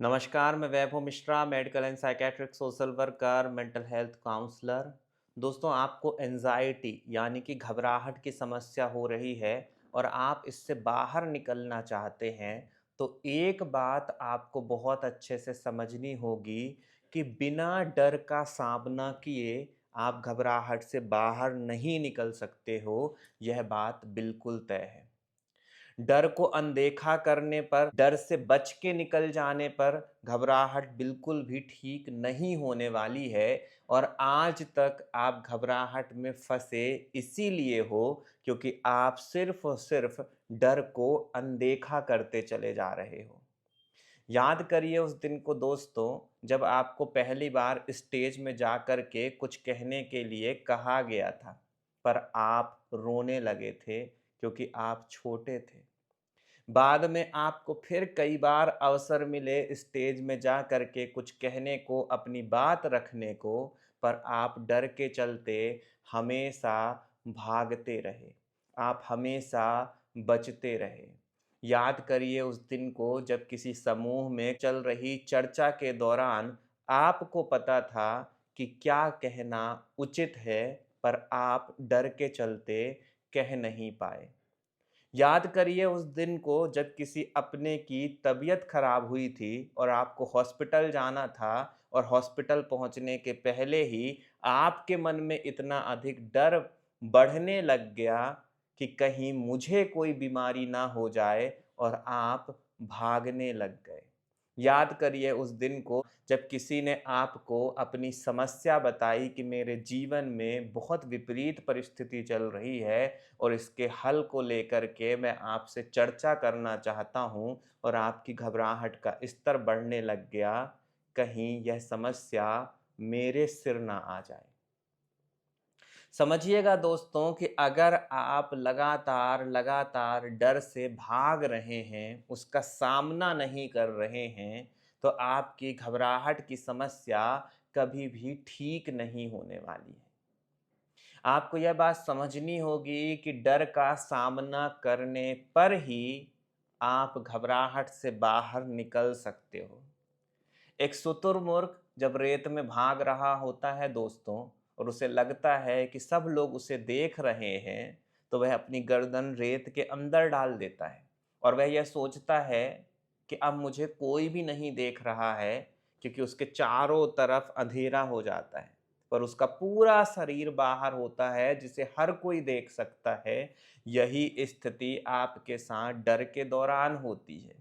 नमस्कार, मैं Vaibhav Mishra, medical and psychiatric social worker, mental health counsellor. दोस्तों, आपको एंजाइटी यानी कि घबराहट की समस्या हो रही है और आप इससे बाहर निकलना चाहते हैं, तो एक बात आपको बहुत अच्छे से समझनी होगी कि बिना डर का सामना किए आप घबराहट से बाहर नहीं निकल सकते हो, यह बात बिल्कुल तय है। डर को अनदेखा करने पर, डर से बच के निकल जाने पर घबराहट बिल्कुल भी ठीक नहीं होने वाली है और आज तक आप घबराहट में फंसे इसीलिए हो क्योंकि आप सिर्फ और सिर्फ डर को अनदेखा करते चले जा रहे हो। याद करिए उस दिन को दोस्तों, जब आपको पहली बार स्टेज में जाकर के कुछ कहने के लिए कहा गया था, पर आप रोने लगे थे क्योंकि आप छोटे थे। बाद में आपको फिर कई बार अवसर मिले स्टेज में जा कर के कुछ कहने को, अपनी बात रखने को, पर आप डर के चलते हमेशा भागते रहे। आप हमेशा बचते रहे। याद करिए उस दिन को जब किसी समूह में चल रही चर्चा के दौरान आपको पता था कि क्या कहना उचित है, पर आप डर के चलते कह नहीं पाए। याद करिए उस दिन को जब किसी अपने की तबीयत खराब हुई थी और आपको हॉस्पिटल जाना था और हॉस्पिटल पहुंचने के पहले ही आपके मन में इतना अधिक डर बढ़ने लग गया कि कहीं मुझे कोई बीमारी ना हो जाए और आप भागने लग गए। याद करिए उस दिन को जब किसी ने आपको अपनी समस्या बताई कि मेरे जीवन में बहुत विपरीत परिस्थिति चल रही है और इसके हल को लेकर के मैं आपसे चर्चा करना चाहता हूँ और आपकी घबराहट का स्तर बढ़ने लग गया, कहीं यह समस्या मेरे सिर ना आ जाए। समझिएगा दोस्तों कि अगर आप लगातार लगातार डर से भाग रहे हैं, उसका सामना नहीं कर रहे हैं, तो आपकी घबराहट की समस्या कभी भी ठीक नहीं होने वाली है। आपको यह बात समझनी होगी कि डर का सामना करने पर ही आप घबराहट से बाहर निकल सकते हो। एक शुतुरमुर्ग जब रेत में भाग रहा होता है दोस्तों, और उसे लगता है कि सब लोग उसे देख रहे हैं, तो वह अपनी गर्दन रेत के अंदर डाल देता है और वह यह सोचता है कि अब मुझे कोई भी नहीं देख रहा है, क्योंकि उसके चारों तरफ अंधेरा हो जाता है, पर उसका पूरा शरीर बाहर होता है जिसे हर कोई देख सकता है। यही स्थिति आपके साथ डर के दौरान होती है।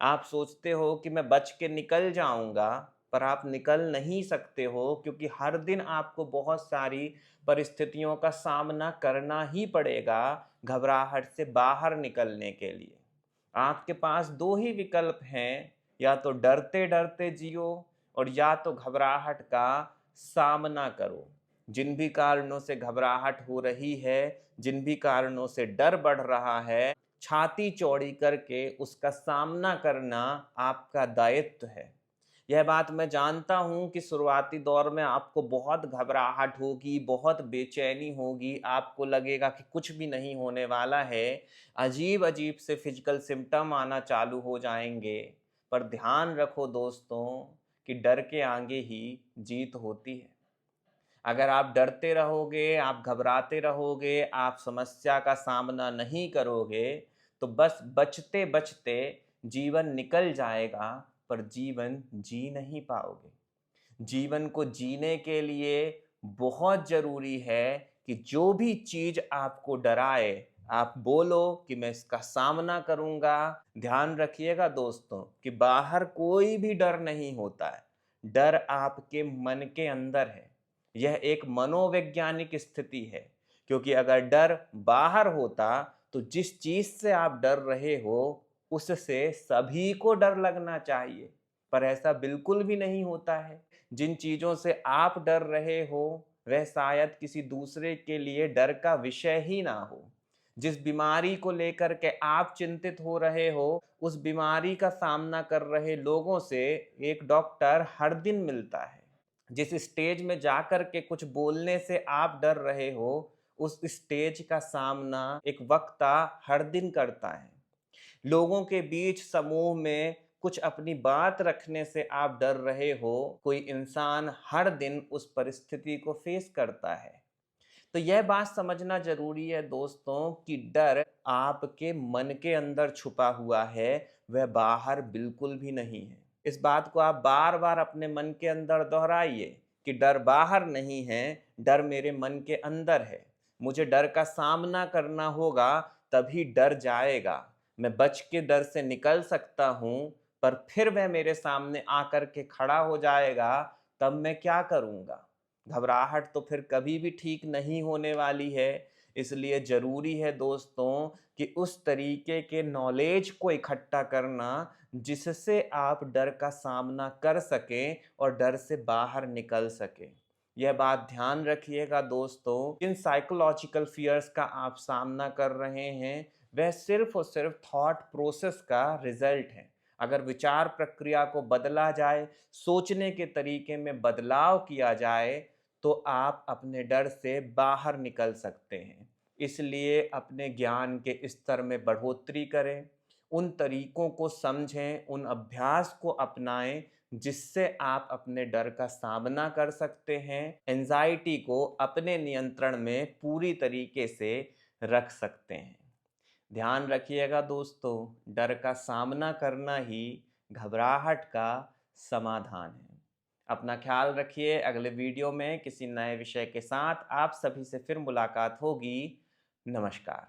आप सोचते हो कि मैं बच के निकल जाऊँगा, पर आप निकल नहीं सकते हो क्योंकि हर दिन आपको बहुत सारी परिस्थितियों का सामना करना ही पड़ेगा घबराहट से बाहर निकलने के लिए। आपके पास 2 ही विकल्प हैं, या तो डरते-डरते जियो और या तो घबराहट का सामना करो। जिन भी कारणों से घबराहट हो रही है, जिन भी कारणों से डर बढ़ रहा है, छाती चौड़ी करके उसका सामना करना आपका दायित्व है। यह बात मैं जानता हूँ कि शुरुआती दौर में आपको बहुत घबराहट होगी, बहुत बेचैनी होगी, आपको लगेगा कि कुछ भी नहीं होने वाला है, अजीब-अजीब से फिजिकल सिम्पटम आना चालू हो जाएँगे। पर ध्यान रखो दोस्तों कि डर के आगे ही जीत होती है। अगर आप डरते रहोगे, आप घबराते रहोगे, आप समस्या का सामना नहीं करोगे, तो बस बचते-बचते जीवन निकल जाएगा, पर जीवन जी नहीं पाओगे। जीवन को जीने के लिए बहुत ज़रूरी है कि जो भी चीज़ आपको डराए, आप बोलो कि मैं इसका सामना करूँगा। ध्यान रखिएगा दोस्तों कि बाहर कोई भी डर नहीं होता है। डर आपके मन के अंदर है। यह एक मनोवैज्ञानिक स्थिति है, क्योंकि अगर डर बाहर होता, तो जिस चीज़ से आप डर रहे हो, उससे सभी को डर लगना चाहिए, पर ऐसा बिल्कुल भी नहीं होता है। जिन चीज़ों से आप डर रहे हो, वह शायद किसी दूसरे के लिए डर का विषय ही ना हो। जिस बीमारी को लेकर के आप चिंतित हो रहे हो, उस बीमारी का सामना कर रहे लोगों से एक डॉक्टर हर दिन मिलता है। जिस स्टेज में जाकर के कुछ बोलने से आप डर रहे हो, उस स्टेज का सामना एक वक्ता हर दिन करता है। लोगों के बीच समूह में कुछ अपनी बात रखने से आप डर रहे हो, कोई इंसान हर दिन उस परिस्थिति को फेस करता है। तो यह बात समझना ज़रूरी है दोस्तों कि डर आपके मन के अंदर छुपा हुआ है, वह बाहर बिल्कुल भी नहीं है। इस बात को आप बार-बार अपने मन के अंदर दोहराइए कि डर बाहर नहीं है, डर मेरे मन के अंदर है। मुझे डर का सामना करना होगा, तभी डर जाएगा। मैं बच के डर से निकल सकता हूँ, पर फिर वह मेरे सामने आकर के खड़ा हो जाएगा, तब मैं क्या करूँगा? घबराहट तो फिर कभी भी ठीक नहीं होने वाली है। इसलिए ज़रूरी है दोस्तों कि उस तरीके के नॉलेज को इकट्ठा करना जिससे आप डर का सामना कर सकें और डर से बाहर निकल सकें। यह बात ध्यान रखिएगा दोस्तों, जिन साइकोलॉजिकल फ़ियर्स का आप सामना कर रहे हैं, वह सिर्फ़ और सिर्फ़ थॉट प्रोसेस का रिज़ल्ट है। अगर विचार प्रक्रिया को बदला जाए, सोचने के तरीके में बदलाव किया जाए, तो आप अपने डर से बाहर निकल सकते हैं। इसलिए अपने ज्ञान के स्तर में बढ़ोतरी करें, उन तरीकों को समझें, उन अभ्यास को अपनाएं जिससे आप अपने डर का सामना कर सकते हैं, एंजाइटी को अपने नियंत्रण में पूरी तरीके से रख सकते हैं। ध्यान रखिएगा दोस्तों, डर का सामना करना ही घबराहट का समाधान है। अपना ख्याल रखिए, अगले वीडियो में किसी नए विषय के साथ आप सभी से फिर मुलाकात होगी। नमस्कार।